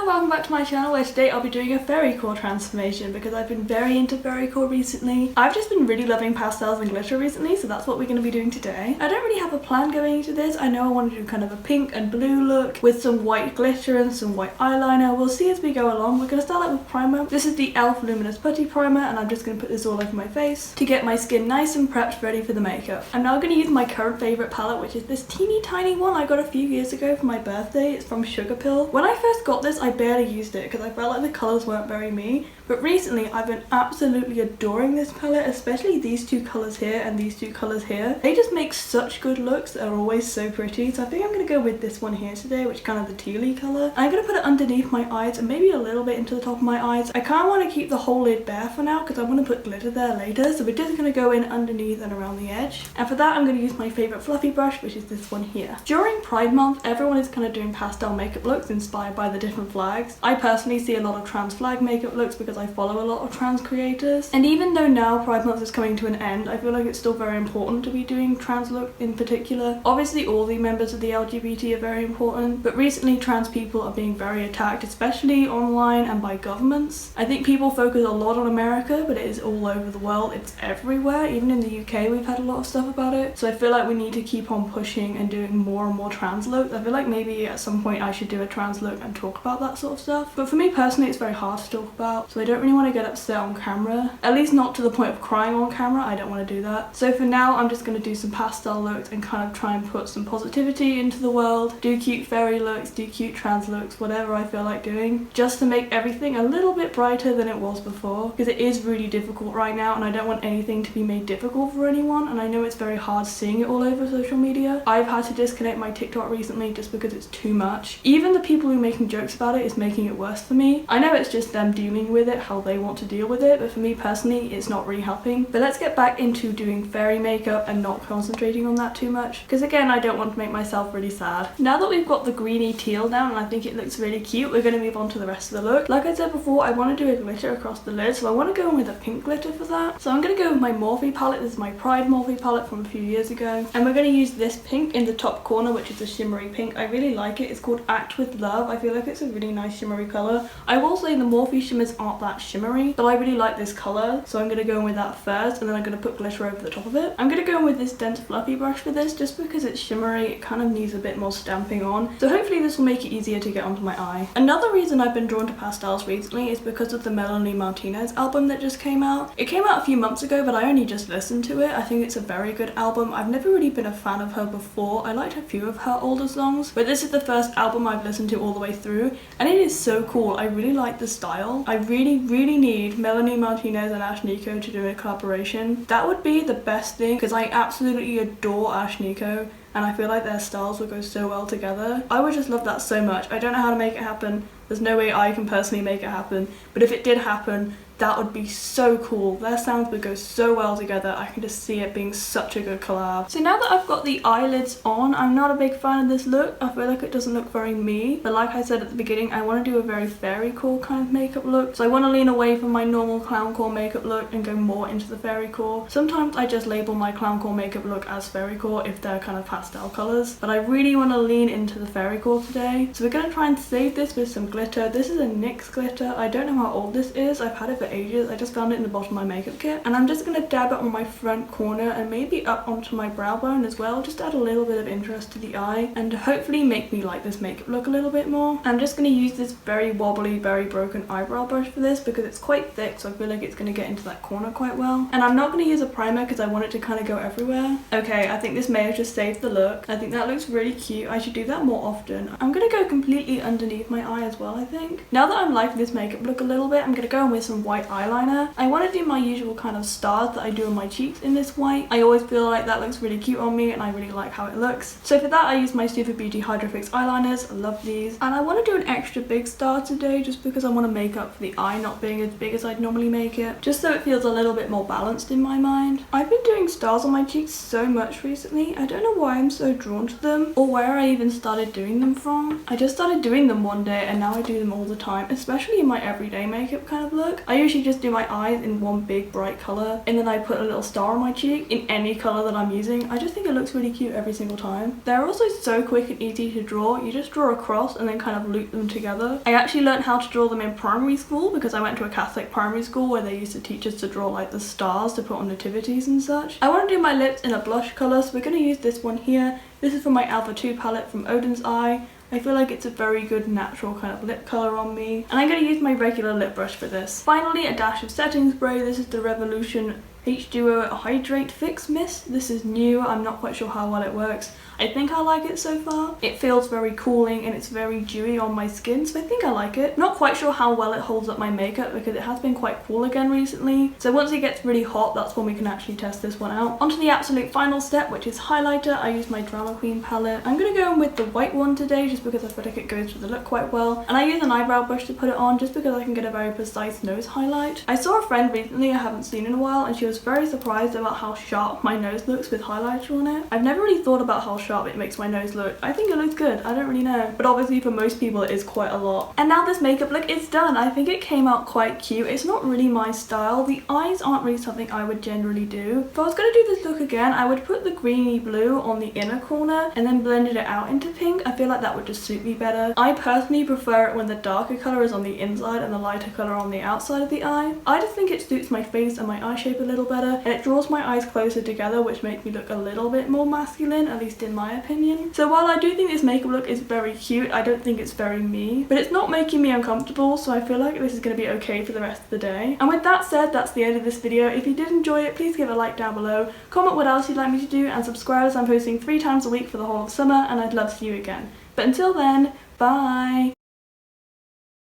welcome back to my channel, where today I'll be doing a FAIRYCORE transformation because I've been very into FAIRYCORE recently. I've just been really loving pastels and glitter recently, so that's what we're going to be doing today. I don't really have a plan going into this. I know I want to do kind of a pink and blue look with some white glitter and some white eyeliner. We'll see as we go along. We're going to start out with primer. This is the e.l.f. Luminous Putty Primer, and I'm just going to put this all over my face to get my skin nice and prepped ready for the makeup. I'm now going to use my current favourite palette, which is this teeny tiny one I got a few years ago for my birthday. It's from Sugar Pill. When I first got this, I barely used it because I felt like the colours weren't very me, but recently I've been absolutely adoring this palette, especially these two colours here and these two colours here. They just make such good looks that are always so pretty, so I think I'm going to go with this one here today, which is kind of the tealy colour. I'm going to put it underneath my eyes and maybe a little bit into the top of my eyes. I kind of want to keep the whole lid bare for now because I want to put glitter there later, so we're just going to go in underneath and around the edge. And for that I'm going to use my favourite fluffy brush, which is this one here. During Pride Month, everyone is kind of doing pastel makeup looks inspired by the different flags. I personally see a lot of trans flag makeup looks because I follow a lot of trans creators, and even though now Pride Month is coming to an end, I feel like it's still very important to be doing trans look in particular. Obviously all the members of the LGBT are very important, but recently trans people are being very attacked, especially online and by governments. I think people focus a lot on America, but it is all over the world. It's everywhere. Even in the UK we've had a lot of stuff about it, so I feel like we need to keep on pushing and doing more and more trans looks. I feel like maybe at some point I should do a trans look and talk about that sort of stuff, but for me personally it's very hard to talk about, so I don't really want to get upset on camera, at least not to the point of crying on camera. I don't want to do that. So for now I'm just going to do some pastel looks and kind of try and put some positivity into the world, do cute fairy looks, do cute trans looks, whatever I feel like doing, just to make everything a little bit brighter than it was before, because it is really difficult right now and I don't want anything to be made difficult for anyone, and I know it's very hard seeing it all over social media. I've had to disconnect my TikTok recently just because it's too much. Even the people who are making jokes about it is making it worse for me. I know it's just them dealing with it how they want to deal with it, but for me personally it's not really helping. But let's get back into doing fairy makeup and not concentrating on that too much, because again I don't want to make myself really sad. Now that we've got the greeny teal down and I think it looks really cute, we're going to move on to the rest of the look. Like I said before, I want to do a glitter across the lid, so I want to go in with a pink glitter for that. So I'm going to go with my Morphe palette. This is my Pride Morphe palette from a few years ago, and we're going to use this pink in the top corner, which is a shimmery pink. I really like it. It's called Act With Love. I feel like it's a really nice shimmery colour. I will say the Morphe shimmers aren't that shimmery, but I really like this colour, so I'm going to go in with that first, and then I'm going to put glitter over the top of it. I'm going to go in with this dense fluffy brush for this, just because it's shimmery. It kind of needs a bit more stamping on, so hopefully this will make it easier to get onto my eye. Another reason I've been drawn to pastels recently is because of the Melanie Martinez album that just came out. It came out a few months ago, but I only just listened to it. I think it's a very good album. I've never really been a fan of her before. I liked a few of her older songs, but this is the first album I've listened to all the way through, and it is so cool. I really like the style. I really need Melanie Martinez and Ashnikko to do a collaboration. That would be the best thing, because I absolutely adore Ashnikko and I feel like their styles would go so well together. I would just love that so much. I don't know how to make it happen. There's no way I can personally make it happen, but if it did happen, that would be so cool. Their sounds would go so well together. I can just see it being such a good collab. So now that I've got the eyelids on, I'm not a big fan of this look. I feel like it doesn't look very me, but like I said at the beginning, I want to do a very FAIRYCORE kind of makeup look. So I want to lean away from my normal clowncore makeup look and go more into the FAIRYCORE. Sometimes I just label my clowncore makeup look as FAIRYCORE if they're kind of pastel colours, but I really want to lean into the FAIRYCORE today. So we're going to try and save this with some glitter. This is a NYX glitter. I don't know how old this is. I've had it for ages. I just found it in the bottom of my makeup kit, and I'm just going to dab it on my front corner and maybe up onto my brow bone as well, just to add a little bit of interest to the eye and hopefully make me like this makeup look a little bit more. I'm just going to use this very wobbly, very broken eyebrow brush for this because it's quite thick, so I feel like it's going to get into that corner quite well. And I'm not going to use a primer because I want it to kind of go everywhere. Okay, I think this may have just saved the look. I think that looks really cute. I should do that more often. I'm going to go completely underneath my eye as well, I think. Now that I'm liking this makeup look a little bit, I'm going to go in with some white eyeliner. I want to do my usual kind of stars that I do on my cheeks in this white. I always feel like that looks really cute on me and I really like how it looks. So for that I use my Super Beauty Hydro Fix eyeliners. I love these. And I want to do an extra big star today just because I want to make up for the eye not being as big as I'd normally make it. Just so it feels a little bit more balanced in my mind. I've been doing stars on my cheeks so much recently. I don't know why I'm so drawn to them or where I even started doing them from. I just started doing them one day and now I do them all the time, especially in my everyday makeup kind of look. I usually just do my eyes in one big bright colour, and then I put a little star on my cheek in any colour that I'm using. I just think it looks really cute every single time. They're also so quick and easy to draw. You just draw across and then kind of loop them together. I actually learned how to draw them in primary school because I went to a Catholic primary school where they used to teach us to draw like the stars to put on nativities and such. I want to do my lips in a blush colour, so we're going to use this one here. This is from my Alpha 2 palette from Odin's Eye. I feel like it's a very good natural kind of lip colour on me. And I'm going to use my regular lip brush for this. Finally, a dash of setting spray. This is the Revolution H2O Hydrate Fix Mist. This is new. I'm not quite sure how well it works. I think I like it so far. It feels very cooling and it's very dewy on my skin, so I think I like it. Not quite sure how well it holds up my makeup because it has been quite cool again recently. So once it gets really hot, that's when we can actually test this one out. Onto the absolute final step, which is highlighter. I use my Drama Queen palette. I'm going to go in with the white one today just because I feel like it goes with the look quite well. And I use an eyebrow brush to put it on just because I can get a very precise nose highlight. I saw a friend recently I haven't seen in a while and she was very surprised about how sharp my nose looks with highlighter on it. I've never really thought about how sharp it makes my nose look. I think it looks good. I don't really know. But obviously for most people it is quite a lot. And now this makeup look is done. I think it came out quite cute. It's not really my style. The eyes aren't really something I would generally do. If I was going to do this look again, I would put the greeny blue on the inner corner and then blended it out into pink. I feel like that would just suit me better. I personally prefer it when the darker colour is on the inside and the lighter colour on the outside of the eye. I just think it suits my face and my eye shape a little better, and it draws my eyes closer together, which makes me look a little bit more masculine, at least in my opinion. So while I do think this makeup look is very cute, I don't think it's very me, but it's not making me uncomfortable, so I feel like this is going to be okay for the rest of the day. And with that said, that's the end of this video. If you did enjoy it, please give it a like down below, comment what else you'd like me to do, and subscribe as I'm posting 3 times a week for the whole of summer, and I'd love to see you again. But until then, bye!